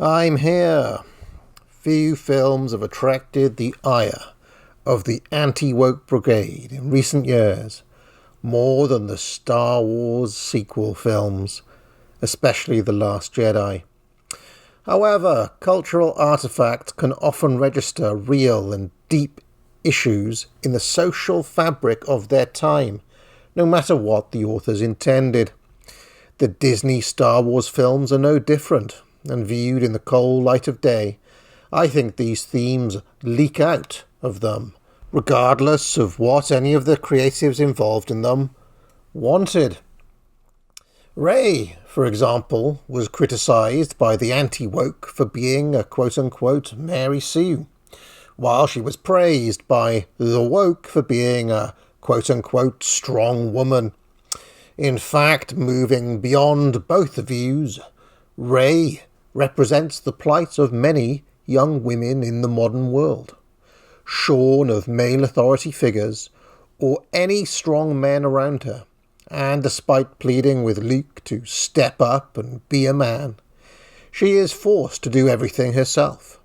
I'm here. Few films have attracted the ire of the anti-woke brigade in recent years more than the Star Wars sequel films, especially The Last Jedi. However, cultural artifacts can often register real and deep issues in the social fabric of their time, no matter what the authors intended. The Disney Star Wars films are no different, and viewed in the cold light of day, I think these themes leak out of them, regardless of what any of the creatives involved in them wanted. Rey, for example, was criticised by the anti-woke for being a quote-unquote Mary Sue, while she was praised by the woke for being a quote-unquote strong woman. In fact, moving beyond both views, Rey represents the plight of many young women in the modern world, shorn of male authority figures or any strong men around her, and despite pleading with Luke to step up and be a man, she is forced to do everything herself.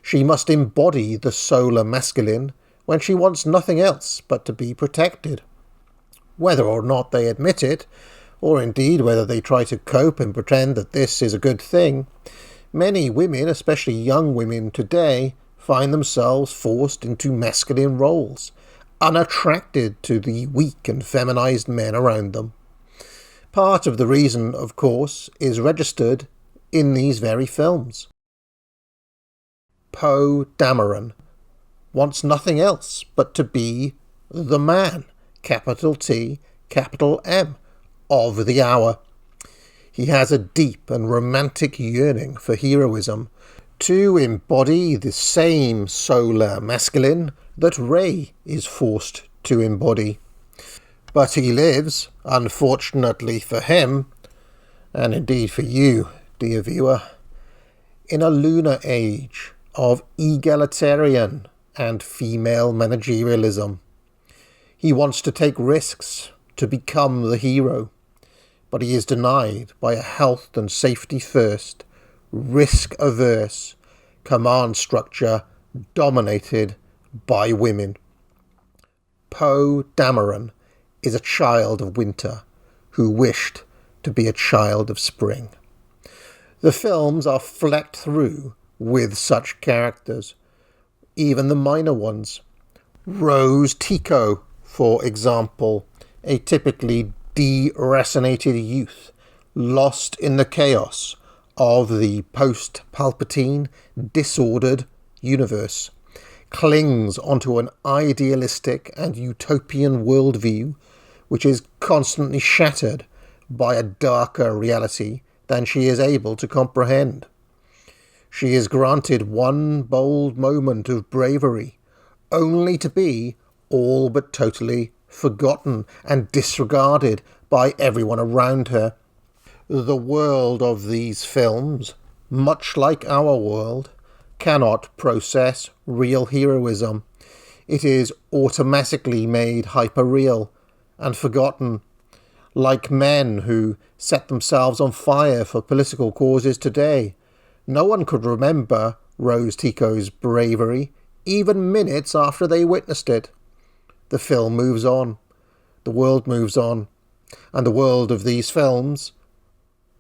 She must embody the solar masculine when she wants nothing else but to be protected. Whether or not they admit it, or indeed whether they try to cope and pretend that this is a good thing, many women, especially young women today, find themselves forced into masculine roles, unattracted to the weak and feminized men around them. Part of the reason, of course, is registered in these very films. Poe Dameron wants nothing else but to be the man, capital T, capital M, of the hour. He has a deep and romantic yearning for heroism, to embody the same solar masculine that Rey is forced to embody. But he lives, unfortunately for him, and indeed for you, dear viewer, in a lunar age of egalitarian and female managerialism. He wants to take risks to become the hero, but he is denied by a health and safety first, risk-averse command structure dominated by women. Poe Dameron is a child of winter who wished to be a child of spring. The films are flecked through with such characters, even the minor ones. Rose Tico, for example, a typically deracinated youth, lost in the chaos of the post-Palpatine, disordered universe, clings onto an idealistic and utopian worldview which is constantly shattered by a darker reality than she is able to comprehend. She is granted one bold moment of bravery, only to be all but totally forgotten and disregarded by everyone around her. The world of these films, much like our world, cannot process real heroism. It is automatically made hyper-real and forgotten, like men who set themselves on fire for political causes today. No one could remember Rose Tico's bravery, even minutes after they witnessed it. The film moves on, the world moves on, and the world of these films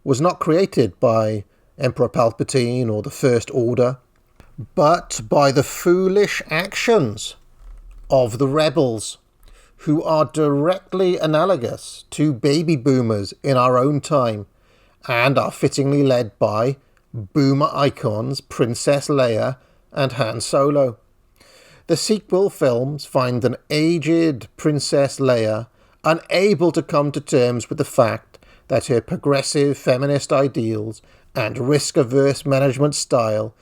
was not created by Emperor Palpatine or the First Order, but by the foolish actions of the rebels, who are directly analogous to baby boomers in our own time, and are fittingly led by boomer icons Princess Leia and Han Solo. The sequel films find an aged Princess Leia unable to come to terms with the fact that her progressive feminist ideals and risk-averse management style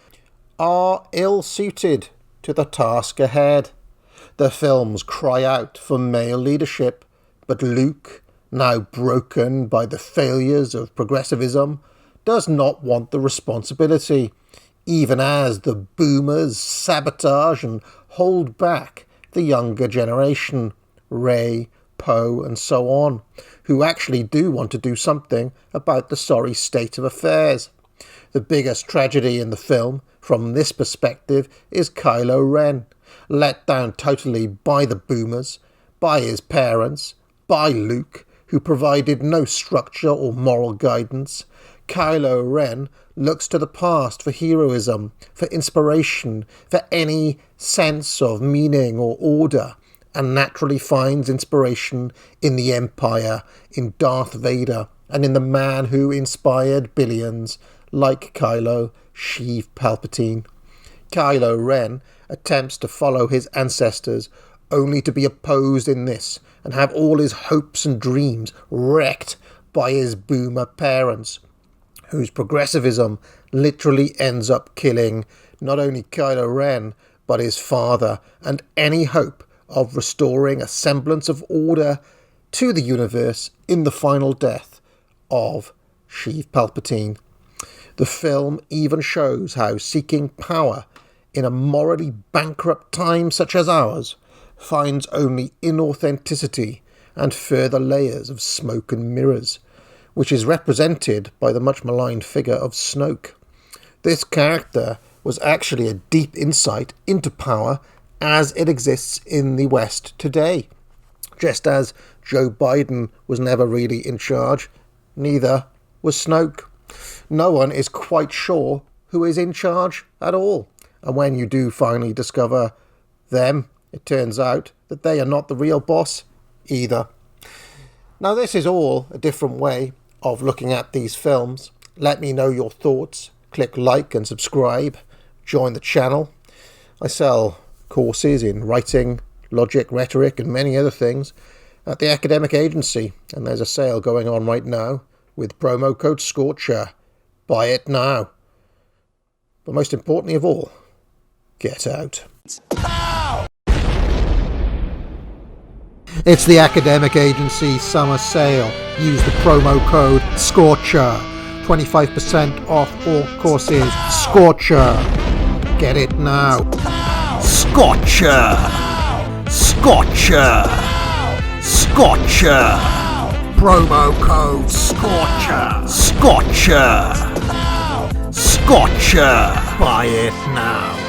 are ill-suited to the task ahead. The films cry out for male leadership, but Luke, now broken by the failures of progressivism, does not want the responsibility, even as the boomers sabotage and hold back the younger generation, Rey, Poe, and so on, who actually do want to do something about the sorry state of affairs. The biggest tragedy in the film, from this perspective, is Kylo Ren, let down totally by the boomers, by his parents, by Luke, who provided no structure or moral guidance. Kylo Ren looks to the past for heroism, for inspiration, for any sense of meaning or order, and naturally finds inspiration in the Empire, in Darth Vader, and in the man who inspired billions, like Kylo Sheev Palpatine. Kylo Ren attempts to follow his ancestors, only to be opposed in this, and have all his hopes and dreams wrecked by his boomer parents, whose progressivism literally ends up killing not only Kylo Ren, but his father, and any hope of restoring a semblance of order to the universe in the final death of Sheev Palpatine. The film even shows how seeking power in a morally bankrupt time such as ours finds only inauthenticity and further layers of smoke and mirrors, which is represented by the much maligned figure of Snoke. This character was actually a deep insight into power as it exists in the West today. Just as Joe Biden was never really in charge, neither was Snoke. No one is quite sure who is in charge at all. And when you do finally discover them, it turns out that they are not the real boss either. Now, this is all a different way of looking at these films. Let me know your thoughts. Click like and subscribe. Join the channel. I sell courses in writing, logic, rhetoric, and many other things at the academic agency. And there's a sale going on right now with promo code SCORCHER. Buy it now. But most importantly of all, get out. It's the academic agency summer sale. Use the promo code SCORCHER. 25% off all courses. SCORCHER. Get it now. SCORCHER. SCORCHER. SCORCHER. Promo code SCORCHER. SCORCHER. SCORCHER. Buy it now.